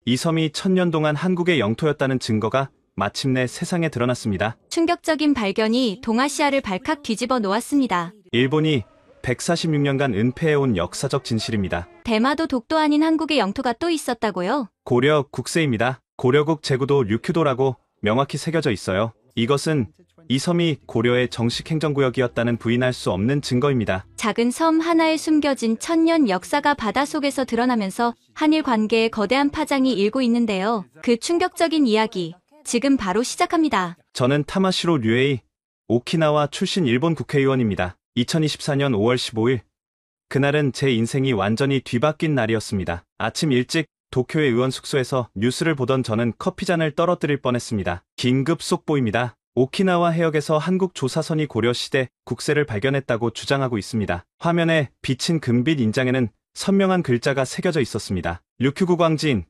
이 섬이 천년 동안 한국의 영토였다는 증거가 마침내 세상에 드러났습니다. 충격적인 발견이 동아시아를 발칵 뒤집어 놓았습니다. 일본이 146년간 은폐해온 역사적 진실입니다. 대마도 독도 아닌 한국의 영토가 또 있었다고요? 고려 국세입니다. 고려국 제구도 류큐도라고 명확히 새겨져 있어요. 이것은 이 섬이 고려의 정식 행정구역이었다는 부인할 수 없는 증거입니다. 작은 섬 하나에 숨겨진 천년 역사가 바다속에서 드러나면서 한일 관계에 거대한 파장이 일고 있는데요. 그 충격적인 이야기, 지금 바로 시작합니다. 저는 타마시로 류에이, 오키나와 출신 일본 국회의원입니다. 2024년 5월 15일, 그날은 제 인생이 완전히 뒤바뀐 날이었습니다. 아침 일찍 도쿄의 의원 숙소에서 뉴스를 보던 저는 커피잔을 떨어뜨릴 뻔했습니다. 긴급 속보입니다. 오키나와 해역에서 한국 조사선이 고려시대 국세를 발견했다고 주장하고 있습니다. 화면에 비친 금빛 인장에는 선명한 글자가 새겨져 있었습니다. 류큐구 광진,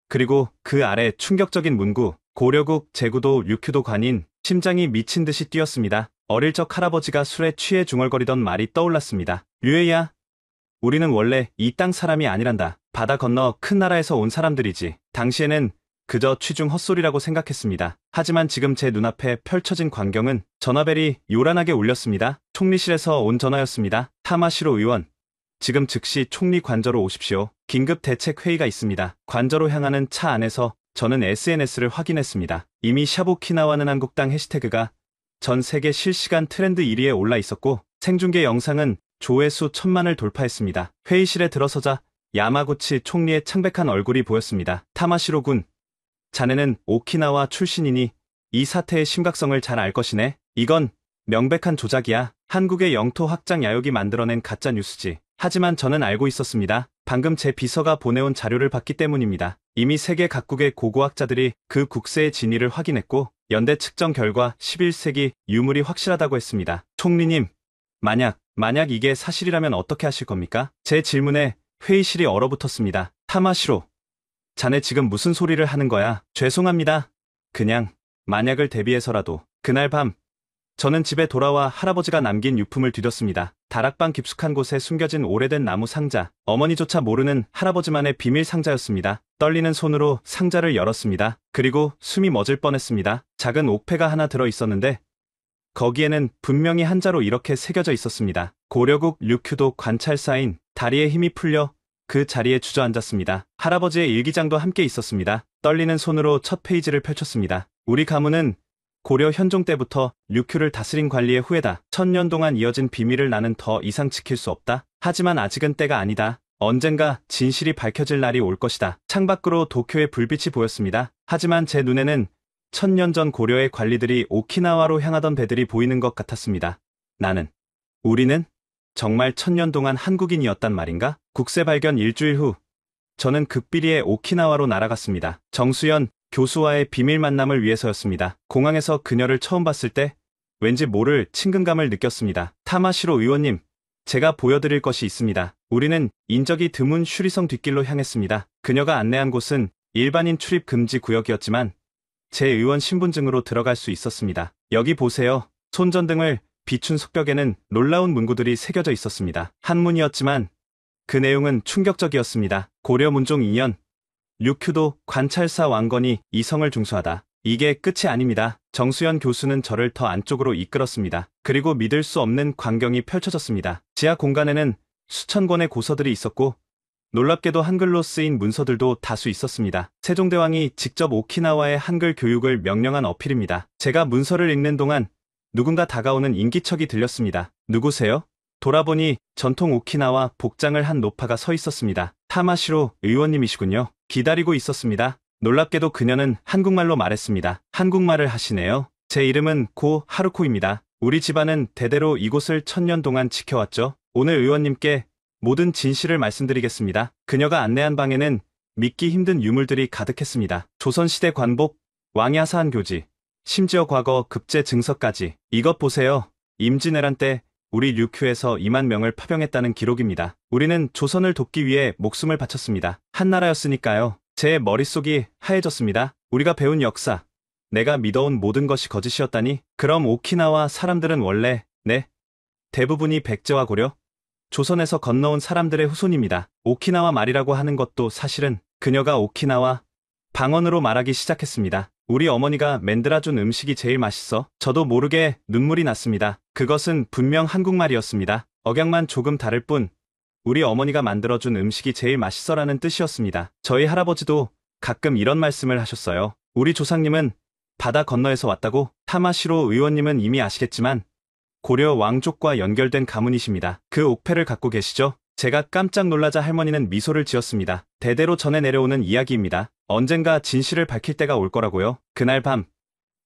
그리고 그 아래 충격적인 문구, 고려국 제구도 류큐도 관인. 심장이 미친 듯이 뛰었습니다. 어릴 적 할아버지가 술에 취해 중얼거리던 말이 떠올랐습니다. 류에이야, 우리는 원래 이 땅 사람이 아니란다. 바다 건너 큰 나라에서 온 사람들이지. 당시에는 그저 취중 헛소리라고 생각했습니다. 하지만 지금 제 눈앞에 펼쳐진 광경은 전화벨이 요란하게 울렸습니다. 총리실에서 온 전화였습니다. 타마시로 의원, 지금 즉시 총리 관저로 오십시오. 긴급 대책 회의가 있습니다. 관저로 향하는 차 안에서 저는 SNS를 확인했습니다. 이미 샤보키나와는 한국당 해시태그가 전 세계 실시간 트렌드 1위에 올라 있었고 생중계 영상은 조회수 1000만을 돌파했습니다. 회의실에 들어서자 야마구치 총리의 창백한 얼굴이 보였습니다. 타마시로 군, 자네는 오키나와 출신이니 이 사태의 심각성을 잘 알 것이네. 이건 명백한 조작이야. 한국의 영토 확장 야욕이 만들어낸 가짜 뉴스지. 하지만 저는 알고 있었습니다. 방금 제 비서가 보내온 자료를 봤기 때문입니다. 이미 세계 각국의 고고학자들이 그 국세의 진위를 확인했고 연대 측정 결과 11세기 유물이 확실하다고 했습니다. 총리님, 만약 이게 사실이라면 어떻게 하실 겁니까? 제 질문에 회의실이 얼어붙었습니다. 타마시로, 자네 지금 무슨 소리를 하는 거야? 죄송합니다. 그냥 만약을 대비해서라도. 그날 밤 저는 집에 돌아와 할아버지가 남긴 유품을 뒤졌습니다. 다락방 깊숙한 곳에 숨겨진 오래된 나무 상자. 어머니조차 모르는 할아버지만의 비밀 상자였습니다. 떨리는 손으로 상자를 열었습니다. 그리고 숨이 멎을 뻔했습니다. 작은 옥패가 하나 들어 있었는데 거기에는 분명히 한자로 이렇게 새겨져 있었습니다. 고려국 류큐도 관찰사인. 다리에 힘이 풀려 그 자리에 주저앉았습니다. 할아버지의 일기장도 함께 있었습니다. 떨리는 손으로 첫 페이지를 펼쳤습니다. 우리 가문은 고려 현종 때부터 류큐를 다스린 관리의 후예다. 1000년 동안 이어진 비밀을 나는 더 이상 지킬 수 없다. 하지만 아직은 때가 아니다. 언젠가 진실이 밝혀질 날이 올 것이다. 창밖으로 도쿄의 불빛이 보였습니다. 하지만 제 눈에는 1000년 전 고려의 관리들이 오키나와로 향하던 배들이 보이는 것 같았습니다. 우리는 정말 1000년 동안 한국인이었단 말인가? 국세 발견 일주일 후 저는 극비리에 오키나와로 날아갔습니다. 정수연 교수와의 비밀 만남을 위해서였습니다. 공항에서 그녀를 처음 봤을 때 왠지 모를 친근감을 느꼈습니다. 타마시로 의원님, 제가 보여드릴 것이 있습니다. 우리는 인적이 드문 슈리성 뒷길로 향했습니다. 그녀가 안내한 곳은 일반인 출입 금지 구역이었지만 제 의원 신분증으로 들어갈 수 있었습니다. 여기 보세요. 손전등을 비춘 속벽에는 놀라운 문구들이 새겨져 있었습니다. 한문이었지만 그 내용은 충격적이었습니다. 고려 문종 2년 류큐도 관찰사 왕건이 이 성을 중수하다. 이게 끝이 아닙니다. 정수연 교수는 저를 더 안쪽으로 이끌었습니다. 그리고 믿을 수 없는 광경이 펼쳐졌습니다. 지하 공간에는 수천 권의 고서들이 있었고 놀랍게도 한글로 쓰인 문서들도 다수 있었습니다. 세종대왕이 직접 오키나와의 한글 교육을 명령한 어필입니다. 제가 문서를 읽는 동안 누군가 다가오는 인기척이 들렸습니다. 누구세요? 돌아보니 전통 오키나와 복장을 한 노파가 서 있었습니다. 타마시로 의원님이시군요. 기다리고 있었습니다. 놀랍게도 그녀는 한국말로 말했습니다. 한국말을 하시네요. 제 이름은 고 하루코입니다. 우리 집안은 대대로 이곳을 1000년 동안 지켜왔죠. 오늘 의원님께 모든 진실을 말씀드리겠습니다. 그녀가 안내한 방에는 믿기 힘든 유물들이 가득했습니다. 조선시대 관복, 왕이 하사한 교지, 심지어 과거 급제 증서까지. 이것 보세요. 임진왜란 때 우리 류큐에서 2만 명을 파병했다는 기록입니다. 우리는 조선을 돕기 위해 목숨을 바쳤습니다. 한나라였으니까요. 제 머릿속이 하얘졌습니다. 우리가 배운 역사, 내가 믿어온 모든 것이 거짓이었다니? 그럼 오키나와 사람들은 원래, 대부분이 백제와 고려, 조선에서 건너온 사람들의 후손입니다. 오키나와 말이라고 하는 것도 사실은 그녀가 오키나와 방언으로 말하기 시작했습니다. 우리 어머니가 만들어준 음식이 제일 맛있어. 저도 모르게 눈물이 났습니다. 그것은 분명 한국말이었습니다. 억양만 조금 다를 뿐 우리 어머니가 만들어준 음식이 제일 맛있어라는 뜻이었습니다. 저희 할아버지도 가끔 이런 말씀을 하셨어요. 우리 조상님은 바다 건너에서 왔다고. 타마시로 의원님은 이미 아시겠지만 고려 왕족과 연결된 가문이십니다. 그 옥패를 갖고 계시죠? 제가 깜짝 놀라자 할머니는 미소를 지었습니다. 대대로 전해 내려오는 이야기입니다. 언젠가 진실을 밝힐 때가 올 거라고요. 그날 밤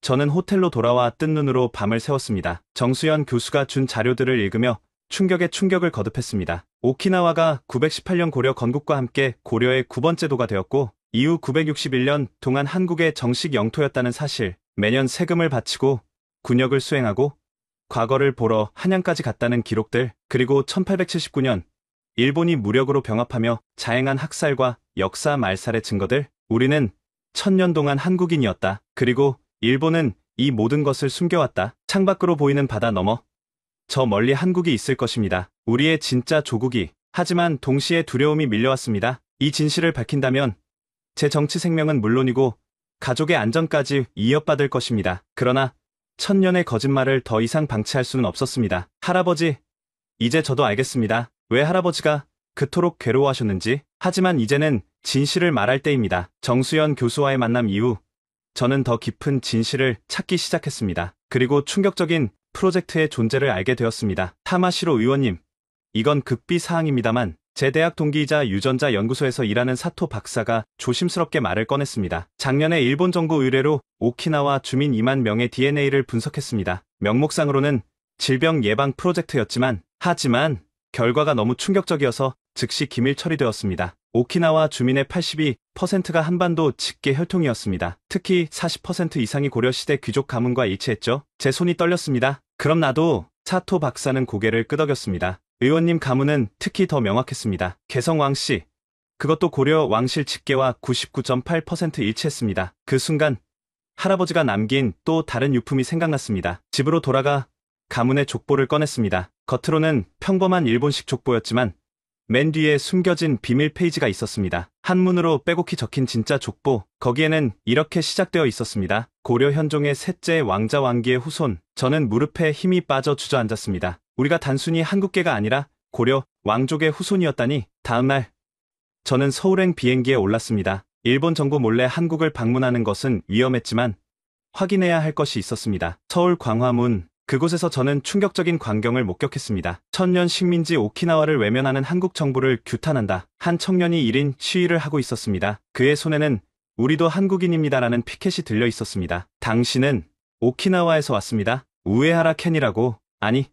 저는 호텔로 돌아와 뜬 눈으로 밤을 새웠습니다. 정수연 교수가 준 자료들을 읽으며 충격에 충격을 거듭했습니다. 오키나와가 918년 고려 건국과 함께 고려의 9번째 도가 되었고 이후 961년 동안 한국의 정식 영토였다는 사실, 매년 세금을 바치고 군역을 수행하고 과거를 보러 한양까지 갔다는 기록들, 그리고 1879년 일본이 무력으로 병합하며 자행한 학살과 역사 말살의 증거들. 우리는 1000년 동안 한국인이었다. 그리고 일본은 이 모든 것을 숨겨왔다. 창밖으로 보이는 바다 너머 저 멀리 한국이 있을 것입니다. 우리의 진짜 조국이. 하지만 동시에 두려움이 밀려왔습니다. 이 진실을 밝힌다면 제 정치 생명은 물론이고 가족의 안전까지 위협받을 것입니다. 그러나 1000년의 거짓말을 더 이상 방치할 수는 없었습니다. 할아버지, 이제 저도 알겠습니다. 왜 할아버지가 그토록 괴로워하셨는지. 하지만 이제는 진실을 말할 때입니다. 정수연 교수와의 만남 이후 저는 더 깊은 진실을 찾기 시작했습니다. 그리고 충격적인 프로젝트의 존재를 알게 되었습니다. 타마시로 의원님, 이건 극비 사항입니다만 제 대학 동기이자 유전자 연구소에서 일하는 사토 박사가 조심스럽게 말을 꺼냈습니다. 작년에 일본 정부 의뢰로 오키나와 주민 2만 명의 DNA를 분석했습니다. 명목상으로는 질병 예방 프로젝트였지만 하지만 결과가 너무 충격적이어서 즉시 기밀 처리되었습니다. 오키나와 주민의 82%가 한반도 직계 혈통이었습니다. 특히 40% 이상이 고려시대 귀족 가문과 일치했죠. 제 손이 떨렸습니다. 그럼 나도. 사토 박사는 고개를 끄덕였습니다. 의원님 가문은 특히 더 명확했습니다. 개성 왕씨. 그것도 고려 왕실 직계와 99.8% 일치했습니다. 그 순간 할아버지가 남긴 또 다른 유품이 생각났습니다. 집으로 돌아가 가문의 족보를 꺼냈습니다. 겉으로는 평범한 일본식 족보였지만 맨 뒤에 숨겨진 비밀 페이지가 있었습니다. 한문으로 빼곡히 적힌 진짜 족보. 거기에는 이렇게 시작되어 있었습니다. 고려 현종의 셋째 왕자 왕기의 후손. 저는 무릎에 힘이 빠져 주저앉았습니다. 우리가 단순히 한국계가 아니라 고려 왕족의 후손이었다니. 다음날 저는 서울행 비행기에 올랐습니다. 일본 정부 몰래 한국을 방문하는 것은 위험했지만 확인해야 할 것이 있었습니다. 서울 광화문. 그곳에서 저는 충격적인 광경을 목격했습니다. 천년 식민지 오키나와를 외면하는 한국 정부를 규탄한다. 한 청년이 1인 시위를 하고 있었습니다. 그의 손에는 우리도 한국인입니다라는 피켓이 들려 있었습니다. 당신은 오키나와에서 왔습니다. 우에하라 켄이라고. 아니,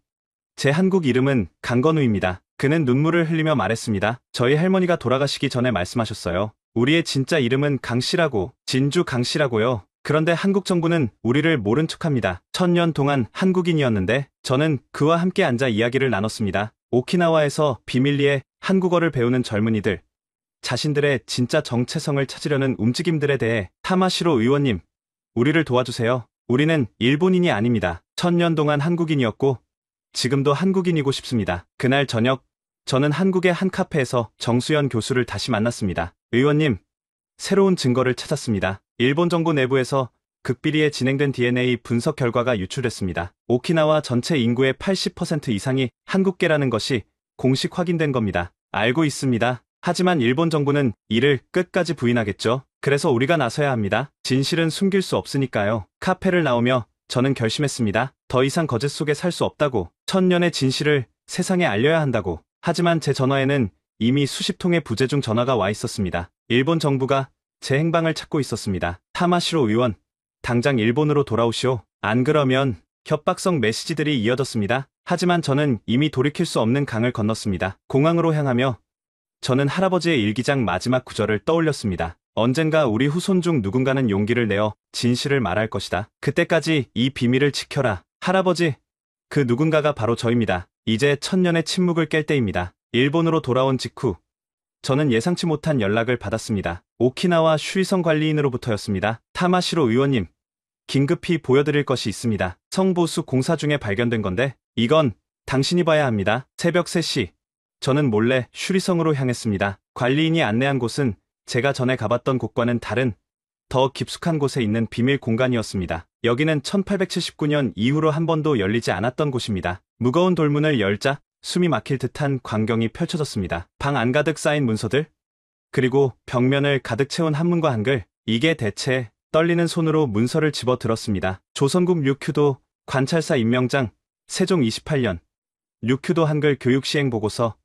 제 한국 이름은 강건우입니다. 그는 눈물을 흘리며 말했습니다. 저희 할머니가 돌아가시기 전에 말씀하셨어요. 우리의 진짜 이름은 강씨라고. 진주 강씨라고요. 그런데 한국 정부는 우리를 모른 척합니다. 1000년 동안 한국인이었는데 저는 그와 함께 앉아 이야기를 나눴습니다. 오키나와에서 비밀리에 한국어를 배우는 젊은이들, 자신들의 진짜 정체성을 찾으려는 움직임들에 대해. 타마시로 의원님, 우리를 도와주세요. 우리는 일본인이 아닙니다. 1000년 동안 한국인이었고 지금도 한국인이고 싶습니다. 그날 저녁 저는 한국의 한 카페에서 정수연 교수를 다시 만났습니다. 의원님, 새로운 증거를 찾았습니다. 일본 정부 내부에서 극비리에 진행된 DNA 분석 결과가 유출됐습니다. 오키나와 전체 인구의 80% 이상이 한국계라는 것이 공식 확인된 겁니다. 알고 있습니다. 하지만 일본 정부는 이를 끝까지 부인하겠죠. 그래서 우리가 나서야 합니다. 진실은 숨길 수 없으니까요. 카페를 나오며 저는 결심했습니다. 더 이상 거짓 속에 살 수 없다고. 1000년의 진실을 세상에 알려야 한다고. 하지만 제 전화에는 이미 수십 통의 부재중 전화가 와 있었습니다. 일본 정부가 제 행방을 찾고 있었습니다. 타마시로 의원, 당장 일본으로 돌아오시오. 안 그러면. 협박성 메시지들이 이어졌습니다. 하지만 저는 이미 돌이킬 수 없는 강을 건넜습니다. 공항으로 향하며 저는 할아버지의 일기장 마지막 구절을 떠올렸습니다. 언젠가 우리 후손 중 누군가는 용기를 내어 진실을 말할 것이다. 그때까지 이 비밀을 지켜라. 할아버지, 그 누군가가 바로 저입니다. 이제 1000년의 침묵을 깰 때입니다. 일본으로 돌아온 직후 저는 예상치 못한 연락을 받았습니다. 오키나와 슈리성 관리인으로부터였습니다. 타마시로 의원님, 긴급히 보여드릴 것이 있습니다. 성보수 공사 중에 발견된 건데 이건 당신이 봐야 합니다. 새벽 3시 저는 몰래 슈리성으로 향했습니다. 관리인이 안내한 곳은 제가 전에 가봤던 곳과는 다른 더 깊숙한 곳에 있는 비밀 공간이었습니다. 여기는 1879년 이후로 한 번도 열리지 않았던 곳입니다. 무거운 돌문을 열자 숨이 막힐 듯한 광경이 펼쳐졌습니다. 방 안가득 쌓인 문서들, 그리고 벽면을 가득 채운 한문과 한글, 이게 대체 떨리는 손으로 문서를 집어 들었습니다. 조선국 류큐도 관찰사 임명장, 세종 28년, 류큐도 한글 교육 시행 보고서,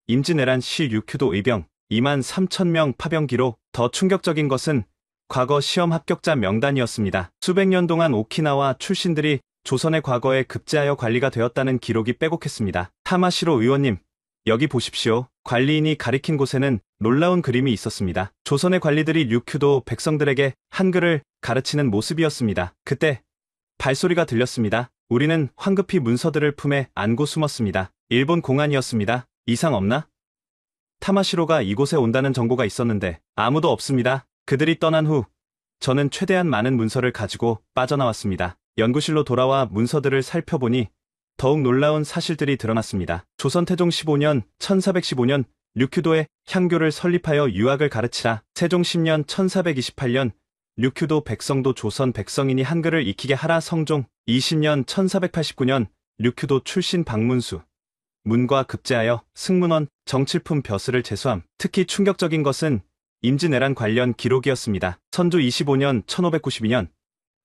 임진왜란 시 류큐도 의병, 2만 3천 명 파병 기록. 더 충격적인 것은 과거 시험 합격자 명단이었습니다. 수백 년 동안 오키나와 출신들이 조선의 과거에 급제하여 관리가 되었다는 기록이 빼곡했습니다. 타마시로 의원님, 여기 보십시오. 관리인이 가리킨 곳에는 놀라운 그림이 있었습니다. 조선의 관리들이 류큐도 백성들에게 한글을 가르치는 모습이었습니다. 그때 발소리가 들렸습니다. 우리는 황급히 문서들을 품에 안고 숨었습니다. 일본 공안이었습니다. 이상 없나? 타마시로가 이곳에 온다는 정보가 있었는데 아무도 없습니다. 그들이 떠난 후 저는 최대한 많은 문서를 가지고 빠져나왔습니다. 연구실로 돌아와 문서들을 살펴보니 더욱 놀라운 사실들이 드러났습니다. 조선 태종 15년 1415년 류큐도에 향교를 설립하여 유학을 가르치라. 세종 10년 1428년 류큐도 백성도 조선 백성인이 한글을 익히게 하라. 성종 20년 1489년 류큐도 출신 박문수 문과 급제하여 승문원 정칠품 벼슬을 제수함. 특히 충격적인 것은 임진왜란 관련 기록이었습니다. 선조 25년 1592년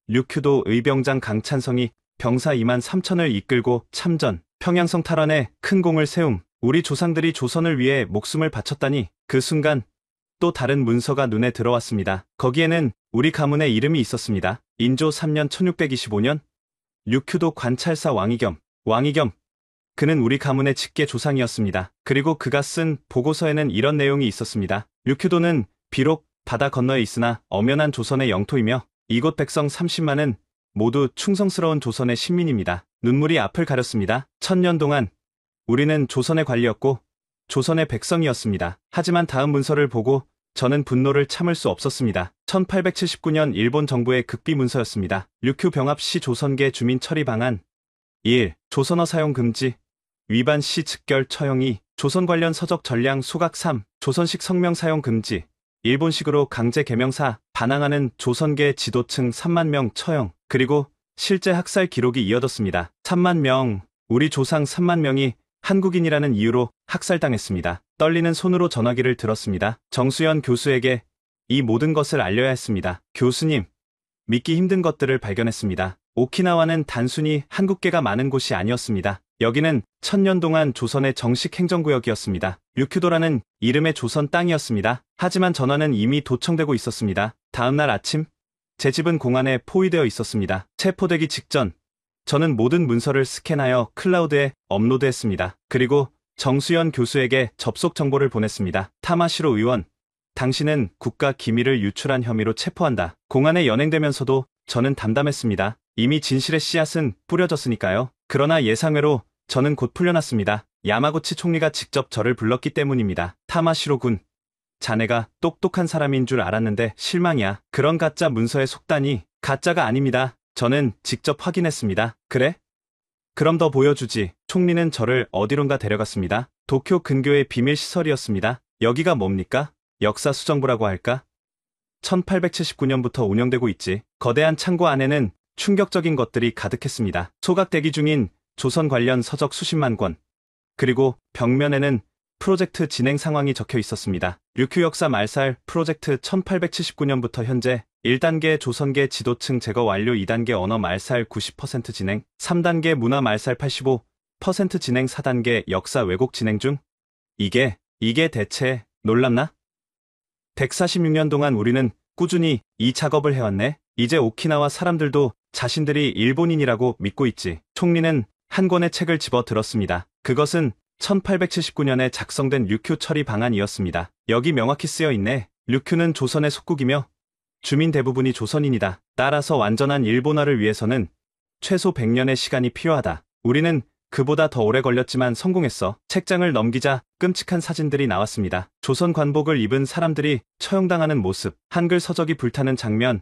류큐도 의병장 강찬성이 병사 2만 3천을 이끌고 참전, 평양성 탈환에 큰 공을 세움. 우리 조상들이 조선을 위해 목숨을 바쳤다니. 그 순간 또 다른 문서가 눈에 들어왔습니다. 거기에는 우리 가문의 이름이 있었습니다. 인조 3년 1625년 류큐도 관찰사 왕이겸. 그는 우리 가문의 직계 조상이었습니다. 그리고 그가 쓴 보고서에는 이런 내용이 있었습니다. 류큐도는 비록 바다 건너에 있으나 엄연한 조선의 영토이며 이곳 백성 30만은 모두 충성스러운 조선의 신민입니다. 눈물이 앞을 가렸습니다. 1000년 동안 우리는 조선의 관리였고 조선의 백성이었습니다. 하지만 다음 문서를 보고 저는 분노를 참을 수 없었습니다. 1879년 일본 정부의 극비 문서였습니다. 류큐 병합 시 조선계 주민 처리 방안 1. 조선어 사용 금지 위반 시 즉결 처형 2. 조선 관련 서적 전량 소각 3. 조선식 성명 사용 금지 일본식으로 강제 개명사 반항하는 조선계 지도층 3만 명 처형. 그리고 실제 학살 기록이 이어졌습니다. 3만 명, 우리 조상 3만 명이 한국인이라는 이유로 학살당했습니다. 떨리는 손으로 전화기를 들었습니다. 정수연 교수에게 이 모든 것을 알려야 했습니다. 교수님, 믿기 힘든 것들을 발견했습니다. 오키나와는 단순히 한국계가 많은 곳이 아니었습니다. 여기는 1000년 동안 조선의 정식 행정구역이었습니다. 류큐도라는 이름의 조선 땅이었습니다. 하지만 전화는 이미 도청되고 있었습니다. 다음날 아침, 제 집은 공안에 포위되어 있었습니다. 체포되기 직전, 저는 모든 문서를 스캔하여 클라우드에 업로드했습니다. 그리고 정수연 교수에게 접속 정보를 보냈습니다. 타마시로 의원, 당신은 국가 기밀을 유출한 혐의로 체포한다. 공안에 연행되면서도 저는 담담했습니다. 이미 진실의 씨앗은 뿌려졌으니까요. 그러나 예상외로 저는 곧 풀려났습니다. 야마구치 총리가 직접 저를 불렀기 때문입니다. 타마시로 군, 자네가 똑똑한 사람인 줄 알았는데 실망이야. 그런 가짜 문서에 속다니. 가짜가 아닙니다. 저는 직접 확인했습니다. 그래? 그럼 더 보여주지. 총리는 저를 어디론가 데려갔습니다. 도쿄 근교의 비밀시설이었습니다. 여기가 뭡니까? 역사수정부라고 할까? 1879년부터 운영되고 있지. 거대한 창고 안에는 충격적인 것들이 가득했습니다. 소각 대기 중인 조선 관련 서적 수십만 권. 그리고 벽면에는 프로젝트 진행 상황이 적혀 있었습니다. 류큐 역사 말살 프로젝트 1879년부터 현재 1단계 조선계 지도층 제거 완료 2단계 언어 말살 90% 진행 3단계 문화 말살 85% 진행 4단계 역사 왜곡 진행 중. 이게 대체 놀랍나? 146년 동안 우리는 꾸준히 이 작업을 해왔네. 이제 오키나와 사람들도 자신들이 일본인이라고 믿고 있지. 총리는 한 권의 책을 집어 들었습니다. 그것은 1879년에 작성된 류큐 처리 방안이었습니다. 여기 명확히 쓰여 있네. 류큐는 조선의 속국이며 주민 대부분이 조선인이다. 따라서 완전한 일본화를 위해서는 최소 100년의 시간이 필요하다. 우리는 그보다 더 오래 걸렸지만 성공했어. 책장을 넘기자 끔찍한 사진들이 나왔습니다. 조선 관복을 입은 사람들이 처형당하는 모습, 한글 서적이 불타는 장면,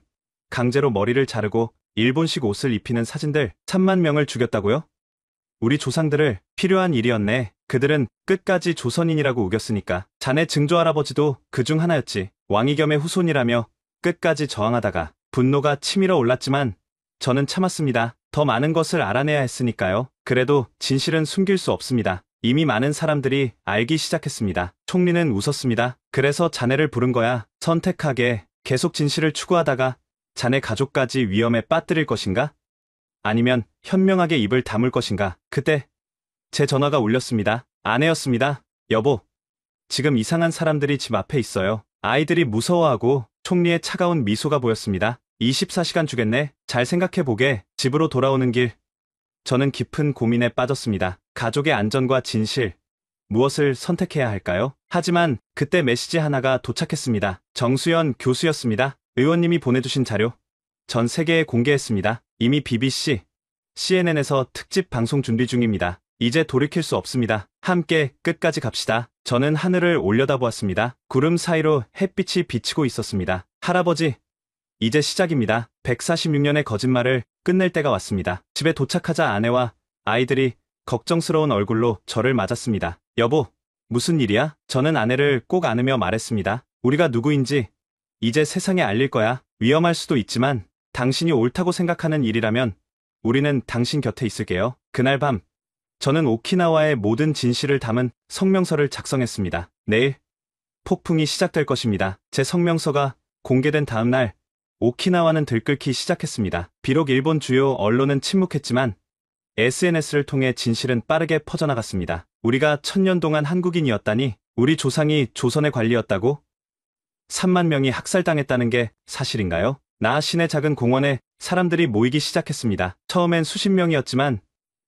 강제로 머리를 자르고 일본식 옷을 입히는 사진들. 3만 명을 죽였다고요? 우리 조상들을. 필요한 일이었네. 그들은 끝까지 조선인이라고 우겼으니까. 자네 증조할아버지도 그중 하나였지. 왕이겸의 후손이라며 끝까지 저항하다가 분노가 치밀어 올랐지만 저는 참았습니다. 더 많은 것을 알아내야 했으니까요. 그래도 진실은 숨길 수 없습니다. 이미 많은 사람들이 알기 시작했습니다. 총리는 웃었습니다. 그래서 자네를 부른 거야. 선택하게 계속 진실을 추구하다가 자네 가족까지 위험에 빠뜨릴 것인가? 아니면 현명하게 입을 다물 것인가? 그때 제 전화가 울렸습니다. 아내였습니다. 여보, 지금 이상한 사람들이 집 앞에 있어요. 아이들이 무서워하고 총리의 차가운 미소가 보였습니다. 24시간 주겠네. 잘 생각해보게. 집으로 돌아오는 길. 저는 깊은 고민에 빠졌습니다. 가족의 안전과 진실. 무엇을 선택해야 할까요? 하지만 그때 메시지 하나가 도착했습니다. 정수연 교수였습니다. 의원님이 보내주신 자료. 전 세계에 공개했습니다. 이미 BBC, CNN에서 특집 방송 준비 중입니다. 이제 돌이킬 수 없습니다. 함께 끝까지 갑시다. 저는 하늘을 올려다보았습니다. 구름 사이로 햇빛이 비치고 있었습니다. 할아버지, 이제 시작입니다. 146년의 거짓말을 끝낼 때가 왔습니다. 집에 도착하자 아내와 아이들이 걱정스러운 얼굴로 저를 맞았습니다. 여보, 무슨 일이야? 저는 아내를 꼭 안으며 말했습니다. 우리가 누구인지 이제 세상에 알릴 거야. 위험할 수도 있지만 당신이 옳다고 생각하는 일이라면 우리는 당신 곁에 있을게요. 그날 밤 저는 오키나와의 모든 진실을 담은 성명서를 작성했습니다. 내일 폭풍이 시작될 것입니다. 제 성명서가 공개된 다음 날 오키나와는 들끓기 시작했습니다. 비록 일본 주요 언론은 침묵했지만 SNS를 통해 진실은 빠르게 퍼져나갔습니다. 우리가 1000년 동안 한국인이었다니, 우리 조상이 조선의 관리였다고? 3만 명이 학살당했다는 게 사실인가요? 나하신의 작은 공원에 사람들이 모이기 시작했습니다. 처음엔 수십 명이었지만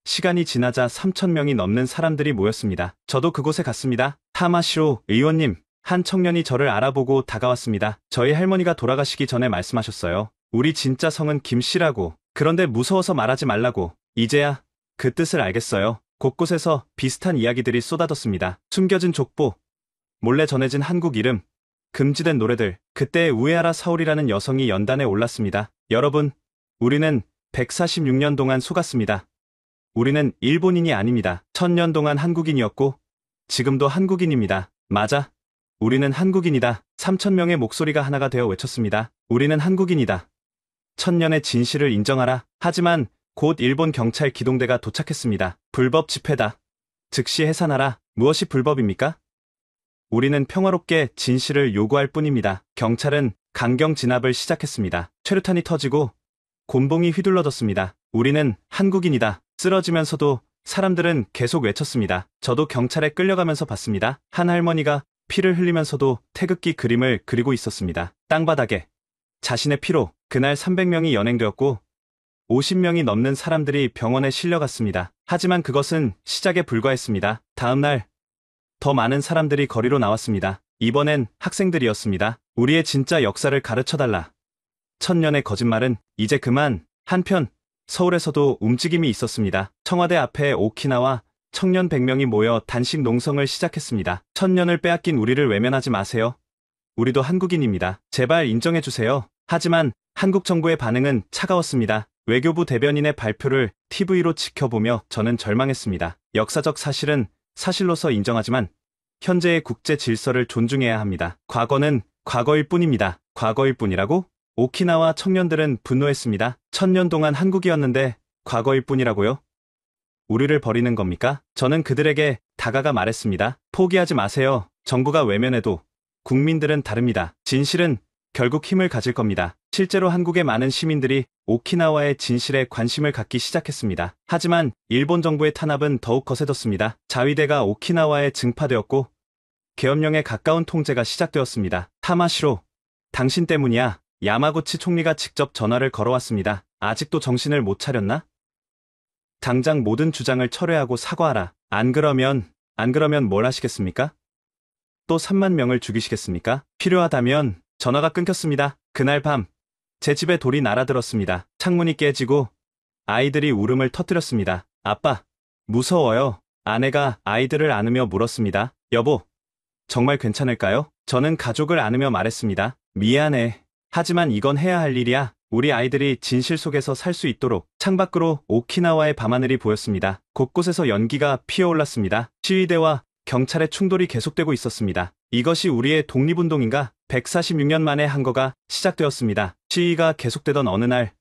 시간이 지나자 3000명이 넘는 사람들이 모였습니다. 저도 그곳에 갔습니다. 타마시로 의원님, 한 청년이 저를 알아보고 다가왔습니다. 저희 할머니가 돌아가시기 전에 말씀하셨어요. 우리 진짜 성은 김씨라고. 그런데 무서워서 말하지 말라고. 이제야 그 뜻을 알겠어요. 곳곳에서 비슷한 이야기들이 쏟아졌습니다. 숨겨진 족보, 몰래 전해진 한국 이름, 금지된 노래들. 그때 우에하라 사오리라는 여성이 연단에 올랐습니다. 여러분, 우리는 146년 동안 속았습니다. 우리는 일본인이 아닙니다. 1000년 동안 한국인이었고 지금도 한국인입니다. 맞아. 우리는 한국인이다. 3000명의 목소리가 하나가 되어 외쳤습니다. 우리는 한국인이다. 1000년의 진실을 인정하라. 하지만 곧 일본 경찰 기동대가 도착했습니다. 불법 집회다. 즉시 해산하라. 무엇이 불법입니까? 우리는 평화롭게 진실을 요구할 뿐입니다. 경찰은 강경 진압을 시작했습니다. 최루탄이 터지고 곤봉이 휘둘러졌습니다. 우리는 한국인이다. 쓰러지면서도 사람들은 계속 외쳤습니다. 저도 경찰에 끌려가면서 봤습니다. 한 할머니가 피를 흘리면서도 태극기 그림을 그리고 있었습니다. 땅바닥에 자신의 피로. 그날 300명이 연행되었고 50명이 넘는 사람들이 병원에 실려갔습니다. 하지만 그것은 시작에 불과했습니다. 다음 날 더 많은 사람들이 거리로 나왔습니다. 이번엔 학생들이었습니다. 우리의 진짜 역사를 가르쳐달라. 1000년의 거짓말은 이제 그만. 한편 서울에서도 움직임이 있었습니다. 청와대 앞에 오키나와 청년 100명이 모여 단식 농성을 시작했습니다. 1000년을 빼앗긴 우리를 외면하지 마세요. 우리도 한국인입니다. 제발 인정해주세요. 하지만 한국 정부의 반응은 차가웠습니다. 외교부 대변인의 발표를 TV로 지켜보며 저는 절망했습니다. 역사적 사실은 사실로서 인정하지만 현재의 국제 질서를 존중해야 합니다. 과거는 과거일 뿐입니다. 과거일 뿐이라고? 오키나와 청년들은 분노했습니다. 1000년 동안 한국이었는데 과거일 뿐이라고요? 우리를 버리는 겁니까? 저는 그들에게 다가가 말했습니다. 포기하지 마세요. 정부가 외면해도 국민들은 다릅니다. 진실은 결국 힘을 가질 겁니다. 실제로 한국의 많은 시민들이 오키나와의 진실에 관심을 갖기 시작했습니다. 하지만 일본 정부의 탄압은 더욱 거세졌습니다. 자위대가 오키나와에 증파되었고 계엄령에 가까운 통제가 시작되었습니다. 타마시로, 당신 때문이야. 야마구치 총리가 직접 전화를 걸어왔습니다. 아직도 정신을 못 차렸나? 당장 모든 주장을 철회하고 사과하라. 안 그러면 뭘 하시겠습니까? 또 3만 명을 죽이시겠습니까? 필요하다면. 전화가 끊겼습니다. 그날 밤 제 집에 돌이 날아들었습니다. 창문이 깨지고 아이들이 울음을 터뜨렸습니다. 아빠, 무서워요. 아내가 아이들을 안으며 물었습니다. 여보, 정말 괜찮을까요? 저는 가족을 안으며 말했습니다. 미안해. 하지만 이건 해야 할 일이야. 우리 아이들이 진실 속에서 살 수 있도록. 창밖으로 오키나와의 밤하늘이 보였습니다. 곳곳에서 연기가 피어올랐습니다. 시위대와 경찰의 충돌이 계속되고 있었습니다. 이것이 우리의 독립운동인가? 146년 만에 한거가 시작되었습니다. 시위가 계속되던 어느 날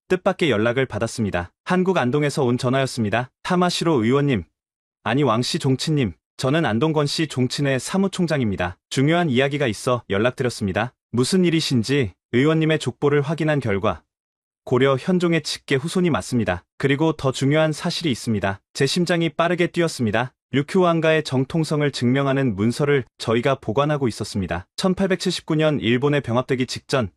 뜻밖의 연락을 받았습니다. 한국 안동에서 온 전화였습니다. 타마시로 의원님, 아니 왕씨 종친님, 저는 안동건씨 종친의 사무총장입니다. 중요한 이야기가 있어 연락드렸습니다. 무슨 일이신지 의원님의 족보를 확인한 결과 고려 현종의 직계 후손이 맞습니다. 그리고 더 중요한 사실이 있습니다. 제 심장이 빠르게 뛰었습니다. 류큐 왕가의 정통성을 증명하는 문서를 저희가 보관하고 있었습니다. 1879년 일본에 병합되기 직전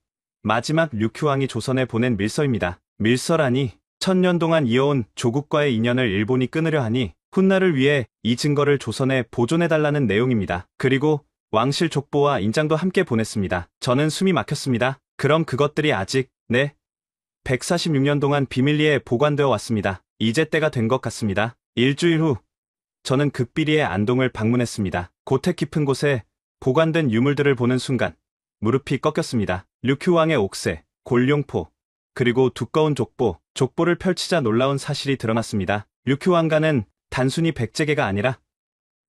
마지막 류큐 왕이 조선에 보낸 밀서입니다. 밀서라니 1000년 동안 이어온 조국과의 인연을 일본이 끊으려 하니 훗날을 위해 이 증거를 조선에 보존해달라는 내용입니다. 그리고 왕실 족보와 인장도 함께 보냈습니다. 저는 숨이 막혔습니다. 그럼 그것들이 아직 146년 동안 비밀리에 보관되어 왔습니다. 이제 때가 된 것 같습니다. 일주일 후 저는 극비리의 안동을 방문했습니다. 고택 깊은 곳에 보관된 유물들을 보는 순간 무릎이 꺾였습니다. 류큐 왕의 옥새, 골룡포, 그리고 두꺼운 족보를 펼치자 놀라운 사실이 드러났습니다. 류큐 왕가는 단순히 백제계가 아니라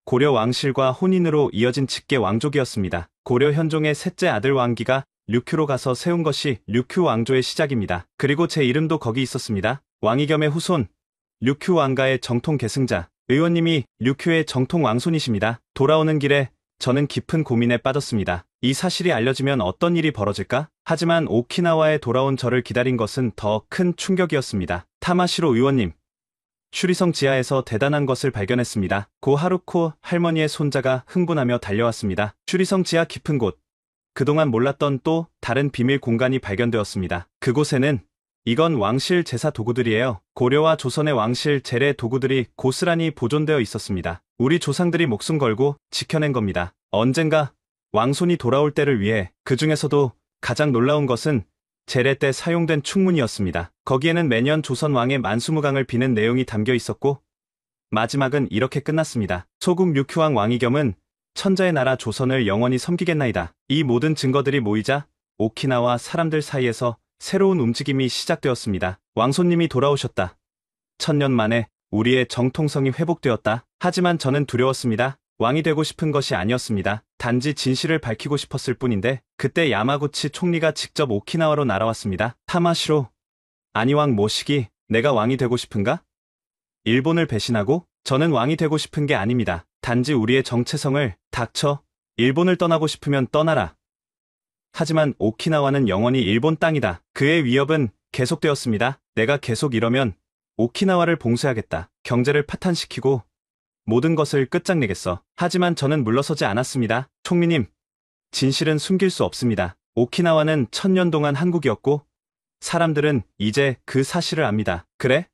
고려 왕실과 혼인으로 이어진 직계 왕족이었습니다. 고려 현종의 셋째 아들 왕기가 류큐로 가서 세운 것이 류큐 왕조의 시작입니다. 그리고 제 이름도 거기 있었습니다. 왕이겸의 후손, 류큐 왕가의 정통 계승자, 의원님이 류큐의 정통 왕손이십니다. 돌아오는 길에 저는 깊은 고민에 빠졌습니다. 이 사실이 알려지면 어떤 일이 벌어질까? 하지만 오키나와에 돌아온 저를 기다린 것은 더 큰 충격이었습니다. 타마시로 의원님, 추리성 지하에서 대단한 것을 발견했습니다. 고 하루코 할머니의 손자가 흥분하며 달려왔습니다. 추리성 지하 깊은 곳, 그동안 몰랐던 또 다른 비밀 공간이 발견되었습니다. 그곳에는 이건 왕실 제사 도구들이에요. 고려와 조선의 왕실 제례 도구들이 고스란히 보존되어 있었습니다. 우리 조상들이 목숨 걸고 지켜낸 겁니다. 언젠가 왕손이 돌아올 때를 위해. 그 중에서도 가장 놀라운 것은 제례 때 사용된 충문이었습니다. 거기에는 매년 조선 왕의 만수무강을 비는 내용이 담겨 있었고 마지막은 이렇게 끝났습니다. 소국 류큐왕 왕이겸은 천자의 나라 조선을 영원히 섬기겠나이다. 이 모든 증거들이 모이자 오키나와 사람들 사이에서 새로운 움직임이 시작되었습니다. 왕손님이 돌아오셨다. 1000년 만에 우리의 정통성이 회복되었다. 하지만 저는 두려웠습니다. 왕이 되고 싶은 것이 아니었습니다. 단지 진실을 밝히고 싶었을 뿐인데 그때 야마구치 총리가 직접 오키나와로 날아왔습니다. 타마시로, 아니 왕 모시기, 내가 왕이 되고 싶은가? 일본을 배신하고? 저는 왕이 되고 싶은 게 아닙니다. 단지 우리의 정체성을. 닥쳐. 일본을 떠나고 싶으면 떠나라. 하지만 오키나와는 영원히 일본 땅이다. 그의 위협은 계속되었습니다. 내가 계속 이러면 오키나와를 봉쇄하겠다. 경제를 파탄시키고 모든 것을 끝장내겠어. 하지만 저는 물러서지 않았습니다. 총리님, 진실은 숨길 수 없습니다. 오키나와는 1000년 동안 한국이었고 사람들은 이제 그 사실을 압니다. 그래?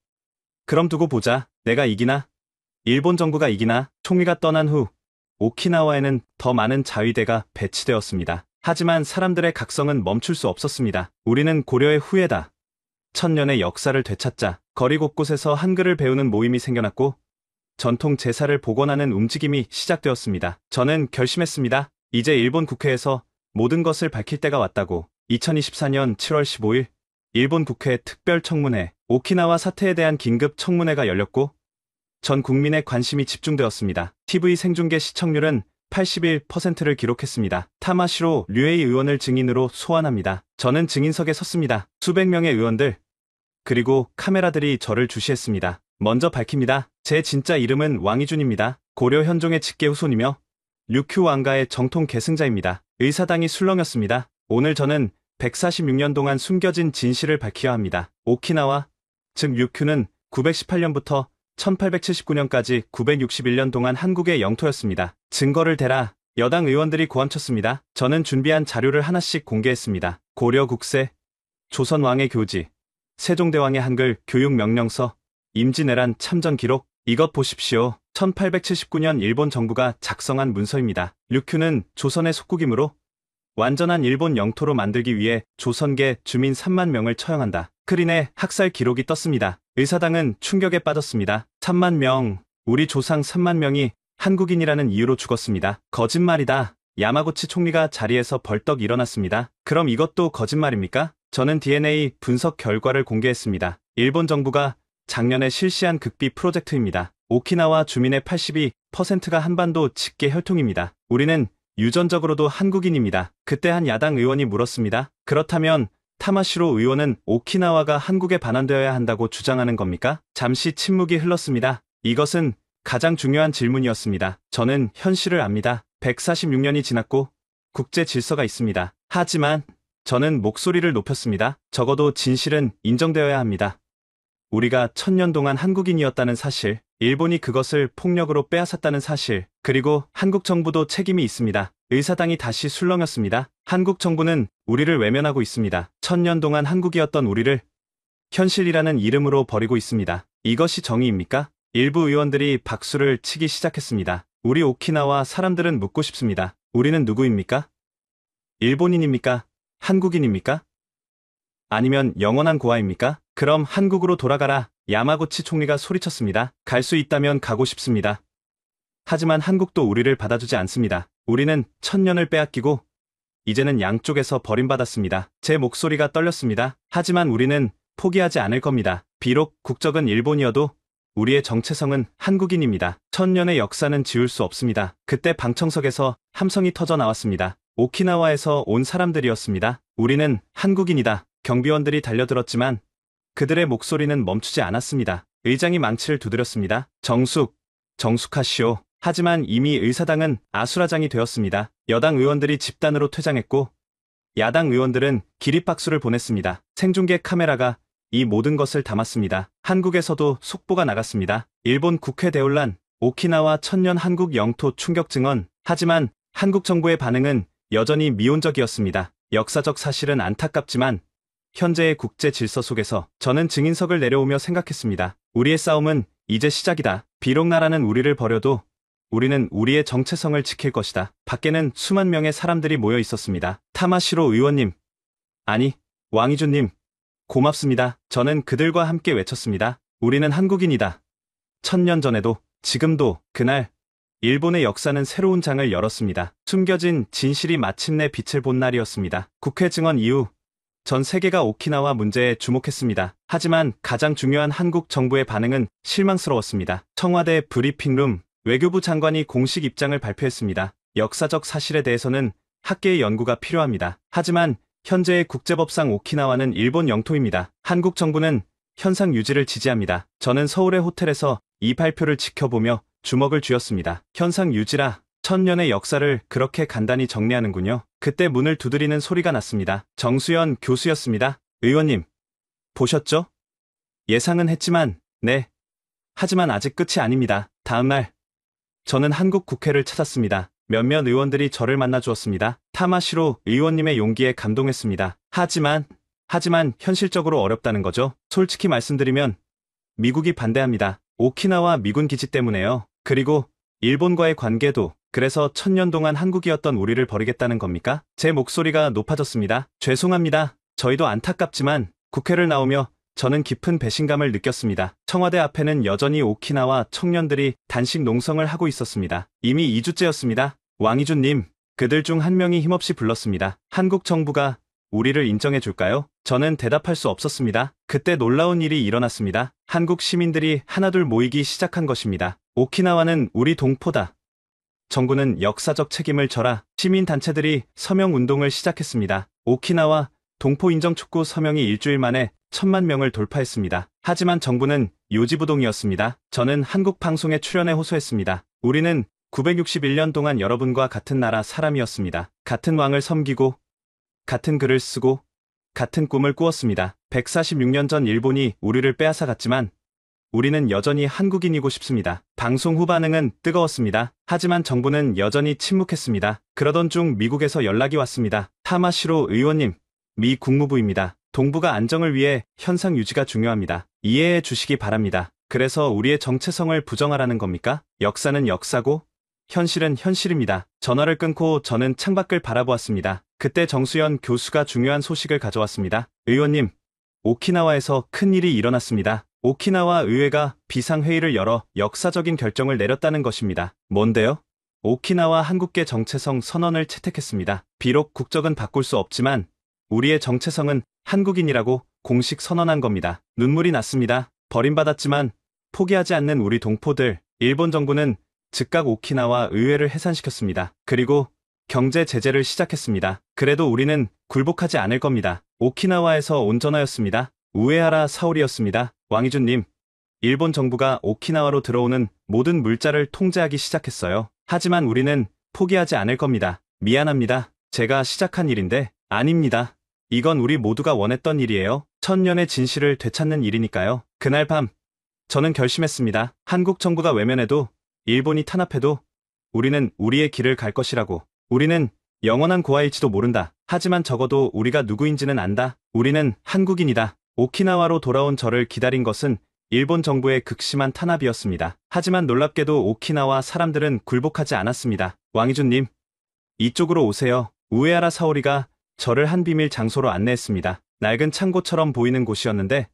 그럼 두고 보자. 내가 이기나? 일본 정부가 이기나? 총리가 떠난 후 오키나와에는 더 많은 자위대가 배치되었습니다. 하지만 사람들의 각성은 멈출 수 없었습니다. 우리는 고려의 후예다. 1000년의 역사를 되찾자. 거리 곳곳에서 한글을 배우는 모임이 생겨났고 전통 제사를 복원하는 움직임이 시작되었습니다. 저는 결심했습니다. 이제 일본 국회에서 모든 것을 밝힐 때가 왔다고. 2024년 7월 15일 일본 국회 특별청문회, 오키나와 사태에 대한 긴급 청문회가 열렸고 전 국민의 관심이 집중되었습니다. TV 생중계 시청률은 81%를 기록했습니다. 타마시로 류에이 의원을 증인으로 소환합니다. 저는 증인석에 섰습니다. 수백 명의 의원들, 그리고 카메라들이 저를 주시했습니다. 먼저 밝힙니다. 제 진짜 이름은 왕이준입니다. 고려 현종의 직계 후손이며 류큐 왕가의 정통 계승자입니다. 의사당이 술렁였습니다. 오늘 저는 146년 동안 숨겨진 진실을 밝혀야 합니다. 오키나와, 즉 류큐는 918년부터 1879년까지 961년 동안 한국의 영토였습니다. 증거를 대라. 여당 의원들이 고함쳤습니다. 저는 준비한 자료를 하나씩 공개했습니다. 고려 국세, 조선 왕의 교지, 세종대왕의 한글 교육명령서, 임진왜란 참전 기록. 이것 보십시오. 1879년 일본 정부가 작성한 문서입니다. 류큐는 조선의 속국이므로 완전한 일본 영토로 만들기 위해 조선계 주민 3만 명을 처형한다. 크린의 학살 기록이 떴습니다. 의사당은 충격에 빠졌습니다. 3만 명, 우리 조상 3만 명이 한국인이라는 이유로 죽었습니다. 거짓말이다. 야마구치 총리가 자리에서 벌떡 일어났습니다. 그럼 이것도 거짓말입니까? 저는 DNA 분석 결과를 공개했습니다. 일본 정부가 작년에 실시한 극비 프로젝트입니다. 오키나와 주민의 82%가 한반도 직계 혈통입니다. 우리는 유전적으로도 한국인입니다. 그때 한 야당 의원이 물었습니다. 그렇다면 타마시로 의원은 오키나와가 한국에 반환되어야 한다고 주장하는 겁니까? 잠시 침묵이 흘렀습니다. 이것은 가장 중요한 질문이었습니다. 저는 현실을 압니다. 146년이 지났고 국제 질서가 있습니다. 하지만 저는 목소리를 높였습니다. 적어도 진실은 인정되어야 합니다. 우리가 1000년 동안 한국인이었다는 사실, 일본이 그것을 폭력으로 빼앗았다는 사실, 그리고 한국 정부도 책임이 있습니다. 의사당이 다시 술렁였습니다. 한국 정부는 우리를 외면하고 있습니다. 1000년 동안 한국이었던 우리를 현실이라는 이름으로 버리고 있습니다. 이것이 정의입니까? 일부 의원들이 박수를 치기 시작했습니다. 우리 오키나와 사람들은 묻고 싶습니다. 우리는 누구입니까? 일본인입니까? 한국인입니까? 아니면 영원한 고아입니까? 그럼 한국으로 돌아가라. 야마구치 총리가 소리쳤습니다. 갈 수 있다면 가고 싶습니다. 하지만 한국도 우리를 받아주지 않습니다. 우리는 1000년을 빼앗기고 이제는 양쪽에서 버림받았습니다. 제 목소리가 떨렸습니다. 하지만 우리는 포기하지 않을 겁니다. 비록 국적은 일본이어도 우리의 정체성은 한국인입니다. 1000년의 역사는 지울 수 없습니다. 그때 방청석에서 함성이 터져 나왔습니다. 오키나와에서 온 사람들이었습니다. 우리는 한국인이다. 경비원들이 달려들었지만 그들의 목소리는 멈추지 않았습니다. 의장이 망치를 두드렸습니다. 정숙하시오. 하지만 이미 의사당은 아수라장이 되었습니다. 여당 의원들이 집단으로 퇴장했고 야당 의원들은 기립박수를 보냈습니다. 생중계 카메라가 이 모든 것을 담았습니다. 한국에서도 속보가 나갔습니다. 일본 국회 대혼란, 오키나와 1000년 한국 영토 충격 증언. 하지만 한국 정부의 반응은 여전히 미온적이었습니다. 역사적 사실은 안타깝지만 현재의 국제 질서 속에서 저는 증인석을 내려오며 생각했습니다. 우리의 싸움은 이제 시작이다. 비록 나라는 우리를 버려도 우리는 우리의 정체성을 지킬 것이다. 밖에는 수만 명의 사람들이 모여 있었습니다. 타마시로 의원님, 아니, 왕이준님, 고맙습니다. 저는 그들과 함께 외쳤습니다. 우리는 한국인이다. 1000년 전에도, 지금도, 그날, 일본의 역사는 새로운 장을 열었습니다. 숨겨진 진실이 마침내 빛을 본 날이었습니다. 국회 증언 이후 전 세계가 오키나와 문제에 주목했습니다. 하지만 가장 중요한 한국 정부의 반응은 실망스러웠습니다. 청와대 브리핑룸, 외교부 장관이 공식 입장을 발표했습니다. 역사적 사실에 대해서는 학계의 연구가 필요합니다. 하지만 현재의 국제법상 오키나와는 일본 영토입니다. 한국 정부는 현상 유지를 지지합니다. 저는 서울의 호텔에서 이 발표를 지켜보며 주먹을 쥐었습니다. 현상 유지라 1000년의 역사를 그렇게 간단히 정리하는군요. 그때 문을 두드리는 소리가 났습니다. 정수연 교수였습니다. 의원님, 보셨죠? 예상은 했지만, 네. 하지만 아직 끝이 아닙니다. 다음날, 저는 한국 국회를 찾았습니다. 몇몇 의원들이 저를 만나 주었습니다. 타마시로 의원님의 용기에 감동했습니다. 하지만 현실적으로 어렵다는 거죠. 솔직히 말씀드리면, 미국이 반대합니다. 오키나와 미군 기지 때문에요. 그리고 일본과의 관계도. 그래서 1000년 동안 한국이었던 우리를 버리겠다는 겁니까? 제 목소리가 높아졌습니다. 죄송합니다. 저희도 안타깝지만 국회를 나오며 저는 깊은 배신감을 느꼈습니다. 청와대 앞에는 여전히 오키나와 청년들이 단식 농성을 하고 있었습니다. 이미 2주째였습니다. 왕이준님, 그들 중 한 명이 힘없이 불렀습니다. 한국 정부가 우리를 인정해 줄까요? 저는 대답할 수 없었습니다. 그때 놀라운 일이 일어났습니다. 한국 시민들이 하나둘 모이기 시작한 것입니다. 오키나와는 우리 동포다. 정부는 역사적 책임을 져라. 시민단체들이 서명운동을 시작했습니다. 오키나와 동포 인정 촉구 서명이 일주일 만에 1000만 명을 돌파했습니다. 하지만 정부는 요지부동이었습니다. 저는 한국 방송에 출연해 호소했습니다. 우리는 961년 동안 여러분과 같은 나라 사람이었습니다. 같은 왕을 섬기고 같은 글을 쓰고 같은 꿈을 꾸었습니다. 146년 전 일본이 우리를 빼앗아갔지만 우리는 여전히 한국인이고 싶습니다. 방송 후 반응은 뜨거웠습니다. 하지만 정부는 여전히 침묵했습니다. 그러던 중 미국에서 연락이 왔습니다. 타마시로 의원님, 미 국무부입니다. 동북아 안정을 위해 현상 유지가 중요합니다. 이해해 주시기 바랍니다. 그래서 우리의 정체성을 부정하라는 겁니까? 역사는 역사고 현실은 현실입니다. 전화를 끊고 저는 창밖을 바라보았습니다. 그때 정수연 교수가 중요한 소식을 가져왔습니다. 의원님, 오키나와에서 큰일이 일어났습니다. 오키나와 의회가 비상회의를 열어 역사적인 결정을 내렸다는 것입니다. 뭔데요? 오키나와 한국계 정체성 선언을 채택했습니다. 비록 국적은 바꿀 수 없지만 우리의 정체성은 한국인이라고 공식 선언한 겁니다. 눈물이 났습니다. 버림받았지만 포기하지 않는 우리 동포들, 일본 정부는 즉각 오키나와 의회를 해산시켰습니다. 그리고 경제 제재를 시작했습니다. 그래도 우리는 굴복하지 않을 겁니다. 오키나와에서 온 전화였습니다. 우에하라 사오리였습니다. 왕이준님, 일본 정부가 오키나와로 들어오는 모든 물자를 통제하기 시작했어요. 하지만 우리는 포기하지 않을 겁니다. 미안합니다. 제가 시작한 일인데. 아닙니다. 이건 우리 모두가 원했던 일이에요. 천년의 진실을 되찾는 일이니까요. 그날 밤, 저는 결심했습니다. 한국 정부가 외면해도, 일본이 탄압해도 우리는 우리의 길을 갈 것이라고. 우리는 영원한 고아일지도 모른다. 하지만 적어도 우리가 누구인지는 안다. 우리는 한국인이다. 오키나와로 돌아온 저를 기다린 것은 일본 정부의 극심한 탄압이었습니다. 하지만 놀랍게도 오키나와 사람들은 굴복하지 않았습니다. 왕이준님, 이쪽으로 오세요. 우에하라 사오리가 저를 한 비밀 장소로 안내했습니다. 낡은 창고처럼 보이는 곳이었는데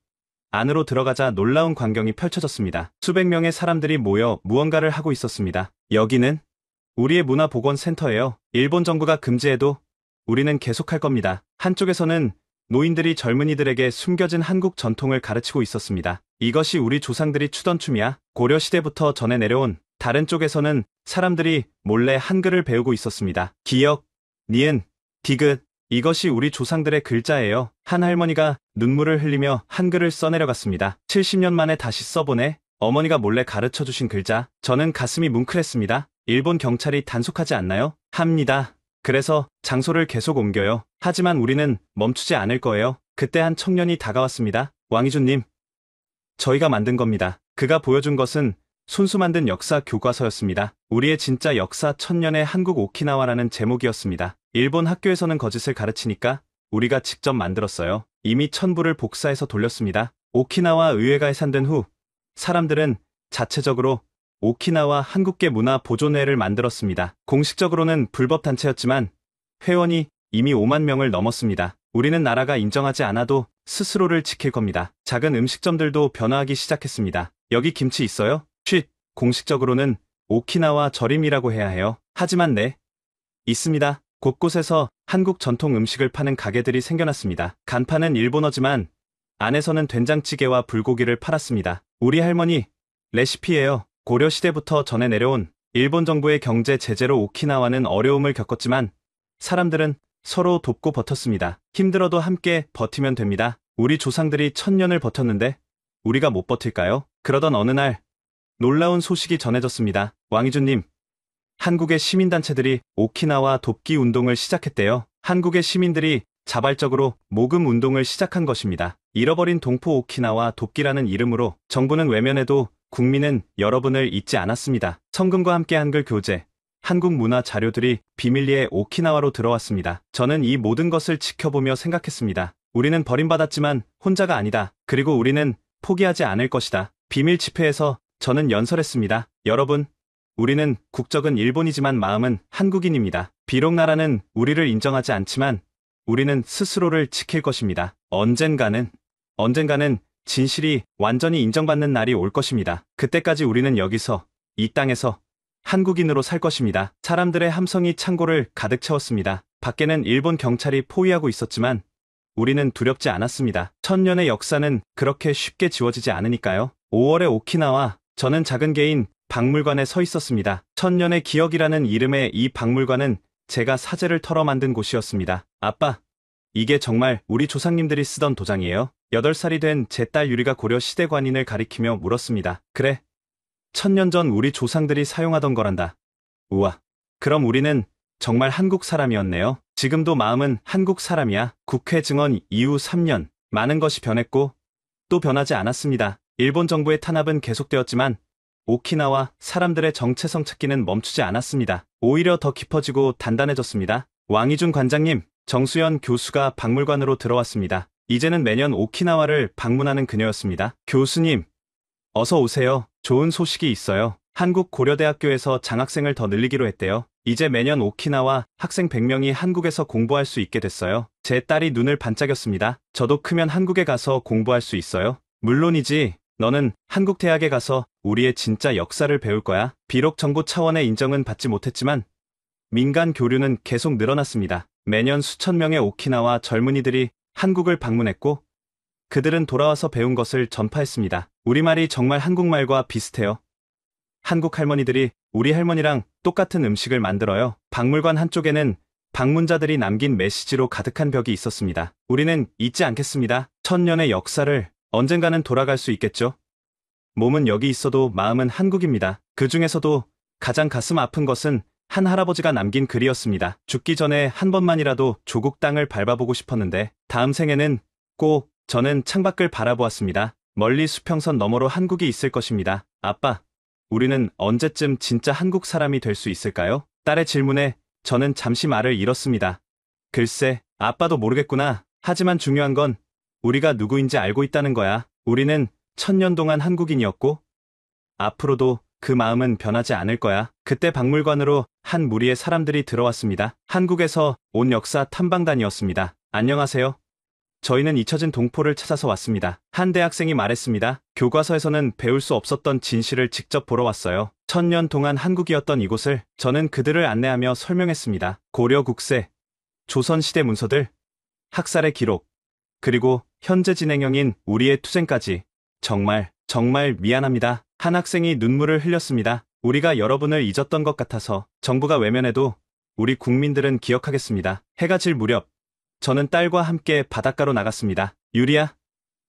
안으로 들어가자 놀라운 광경이 펼쳐졌습니다. 수백 명의 사람들이 모여 무언가를 하고 있었습니다. 여기는 우리의 문화보건센터예요. 일본 정부가 금지해도 우리는 계속할 겁니다. 한쪽에서는 노인들이 젊은이들에게 숨겨진 한국 전통을 가르치고 있었습니다. 이것이 우리 조상들이 추던 춤이야. 고려시대부터 전해 내려온. 다른 쪽에서는 사람들이 몰래 한글을 배우고 있었습니다. 기역, 니은, 디귿, 이것이 우리 조상들의 글자예요. 한 할머니가 눈물을 흘리며 한글을 써내려갔습니다. 70년 만에 다시 써보네. 어머니가 몰래 가르쳐주신 글자. 저는 가슴이 뭉클했습니다. 일본 경찰이 단속하지 않나요? 합니다. 그래서 장소를 계속 옮겨요. 하지만 우리는 멈추지 않을 거예요. 그때 한 청년이 다가왔습니다. 왕이준님, 저희가 만든 겁니다. 그가 보여준 것은 손수 만든 역사 교과서였습니다. 우리의 진짜 역사 천년의 한국 오키나와라는 제목이었습니다. 일본 학교에서는 거짓을 가르치니까 우리가 직접 만들었어요. 이미 천부를 복사해서 돌렸습니다. 오키나와 의회가 해산된 후 사람들은 자체적으로 오키나와 한국계 문화 보존회를 만들었습니다. 공식적으로는 불법 단체였지만 회원이 이미 5만 명을 넘었습니다. 우리는 나라가 인정하지 않아도 스스로를 지킬 겁니다. 작은 음식점들도 변화하기 시작했습니다. 여기 김치 있어요? 쉿, 공식적으로는 오키나와 절임이라고 해야 해요. 하지만 네, 있습니다. 곳곳에서 한국 전통 음식을 파는 가게들이 생겨났습니다. 간판은 일본어지만 안에서는 된장찌개와 불고기를 팔았습니다. 우리 할머니 레시피예요. 고려시대부터 전해 내려온. 일본 정부의 경제 제재로 오키나와는 어려움을 겪었지만 사람들은 서로 돕고 버텼습니다. 힘들어도 함께 버티면 됩니다. 우리 조상들이 1000년을 버텼는데 우리가 못 버틸까요? 그러던 어느 날 놀라운 소식이 전해졌습니다. 왕이준님, 한국의 시민단체들이 오키나와 돕기 운동을 시작했대요. 한국의 시민들이 자발적으로 모금 운동을 시작한 것입니다. 잃어버린 동포 오키나와 돕기라는 이름으로. 정부는 외면해도 국민은 여러분을 잊지 않았습니다. 성금과 함께 한글 교재, 한국 문화 자료들이 비밀리에 오키나와로 들어왔습니다. 저는 이 모든 것을 지켜보며 생각했습니다. 우리는 버림받았지만 혼자가 아니다. 그리고 우리는 포기하지 않을 것이다. 비밀 집회에서 저는 연설했습니다. 여러분, 우리는 국적은 일본이지만 마음은 한국인입니다. 비록 나라는 우리를 인정하지 않지만 우리는 스스로를 지킬 것입니다. 언젠가는 진실이 완전히 인정받는 날이 올 것입니다. 그때까지 우리는 여기서, 이 땅에서 한국인으로 살 것입니다. 사람들의 함성이 창고를 가득 채웠습니다. 밖에는 일본 경찰이 포위하고 있었지만 우리는 두렵지 않았습니다. 1000년의 역사는 그렇게 쉽게 지워지지 않으니까요. 5월의 오키나와. 저는 작은 개인 박물관에 서 있었습니다. 1000년의 기억이라는 이름의 이 박물관은 제가 사제를 털어 만든 곳이었습니다. 아빠, 이게 정말 우리 조상님들이 쓰던 도장이에요? 8살이 된 제 딸 유리가 고려 시대 관인을 가리키며 물었습니다. 그래, 1000년 전 우리 조상들이 사용하던 거란다. 우와, 그럼 우리는 정말 한국 사람이었네요. 지금도 마음은 한국 사람이야. 국회 증언 이후 3년, 많은 것이 변했고 또 변하지 않았습니다. 일본 정부의 탄압은 계속되었지만 오키나와 사람들의 정체성 찾기는 멈추지 않았습니다. 오히려 더 깊어지고 단단해졌습니다. 왕이준 관장님, 정수연 교수가 박물관으로 들어왔습니다. 이제는 매년 오키나와를 방문하는 그녀였습니다. 교수님, 어서 오세요. 좋은 소식이 있어요. 한국 고려대학교에서 장학생을 더 늘리기로 했대요. 이제 매년 오키나와 학생 100명이 한국에서 공부할 수 있게 됐어요. 제 딸이 눈을 반짝였습니다. 저도 크면 한국에 가서 공부할 수 있어요? 물론이지. 너는 한국 대학에 가서 우리의 진짜 역사를 배울 거야. 비록 정부 차원의 인정은 받지 못했지만 민간 교류는 계속 늘어났습니다. 매년 수천 명의 오키나와 젊은이들이 한국을 방문했고 그들은 돌아와서 배운 것을 전파했습니다. 우리말이 정말 한국말과 비슷해요. 한국 할머니들이 우리 할머니랑 똑같은 음식을 만들어요. 박물관 한쪽에는 방문자들이 남긴 메시지로 가득한 벽이 있었습니다. 우리는 잊지 않겠습니다. 1000년의 역사를 언젠가는 돌아갈 수 있겠죠. 몸은 여기 있어도 마음은 한국입니다. 그 중에서도 가장 가슴 아픈 것은 한 할아버지가 남긴 글이었습니다. 죽기 전에 한 번만이라도 조국 땅을 밟아보고 싶었는데 다음 생에는 꼭 저는 창밖을 바라보았습니다. 멀리 수평선 너머로 한국이 있을 것입니다. 아빠, 우리는 언제쯤 진짜 한국 사람이 될 수 있을까요? 딸의 질문에 저는 잠시 말을 잃었습니다. 글쎄, 아빠도 모르겠구나. 하지만 중요한 건 우리가 누구인지 알고 있다는 거야. 우리는 1000년 동안 한국인이었고 앞으로도 그 마음은 변하지 않을 거야. 그때 박물관으로 한 무리의 사람들이 들어왔습니다. 한국에서 온 역사 탐방단이었습니다. 안녕하세요. 저희는 잊혀진 동포를 찾아서 왔습니다. 한 대학생이 말했습니다. 교과서에서는 배울 수 없었던 진실을 직접 보러 왔어요. 1000년 동안 한국이었던 이곳을 저는 그들을 안내하며 설명했습니다. 고려 국세, 조선시대 문서들, 학살의 기록, 그리고 현재 진행형인 우리의 투쟁까지 정말 미안합니다. 한 학생이 눈물을 흘렸습니다. 우리가 여러분을 잊었던 것 같아서 정부가 외면해도 우리 국민들은 기억하겠습니다. 해가 질 무렵 저는 딸과 함께 바닷가로 나갔습니다. 유리야,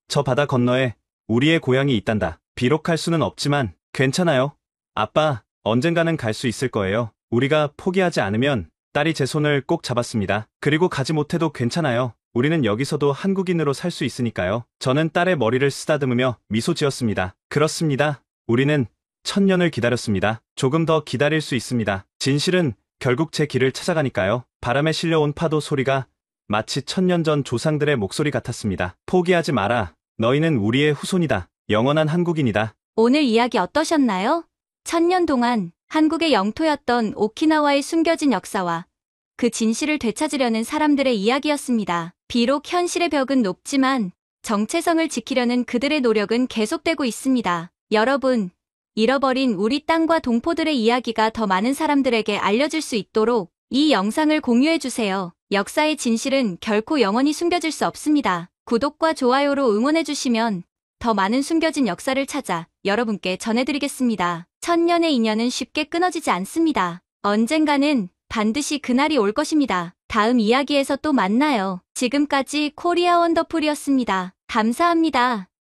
저 바다 건너에 우리의 고향이 있단다. 비록 갈 수는 없지만 괜찮아요. 아빠, 언젠가는 갈 수 있을 거예요. 우리가 포기하지 않으면 딸이 제 손을 꼭 잡았습니다. 그리고 가지 못해도 괜찮아요. 우리는 여기서도 한국인으로 살 수 있으니까요. 저는 딸의 머리를 쓰다듬으며 미소 지었습니다. 그렇습니다. 우리는 1000년을 기다렸습니다. 조금 더 기다릴 수 있습니다. 진실은 결국 제 길을 찾아가니까요. 바람에 실려온 파도 소리가 마치 1000년 전 조상들의 목소리 같았습니다. 포기하지 마라. 너희는 우리의 후손이다. 영원한 한국인이다. 오늘 이야기 어떠셨나요? 1000년 동안 한국의 영토였던 오키나와의 숨겨진 역사와 그 진실을 되찾으려는 사람들의 이야기였습니다. 비록 현실의 벽은 높지만 정체성을 지키려는 그들의 노력은 계속되고 있습니다. 여러분, 잃어버린 우리 땅과 동포들의 이야기가 더 많은 사람들에게 알려질 수 있도록 이 영상을 공유해주세요. 역사의 진실은 결코 영원히 숨겨질 수 없습니다. 구독과 좋아요로 응원해주시면 더 많은 숨겨진 역사를 찾아 여러분께 전해드리겠습니다. 1000년의 인연은 쉽게 끊어지지 않습니다. 언젠가는 반드시 그날이 올 것입니다. 다음 이야기에서 또 만나요. 지금까지 코리아 원더풀이었습니다. 감사합니다.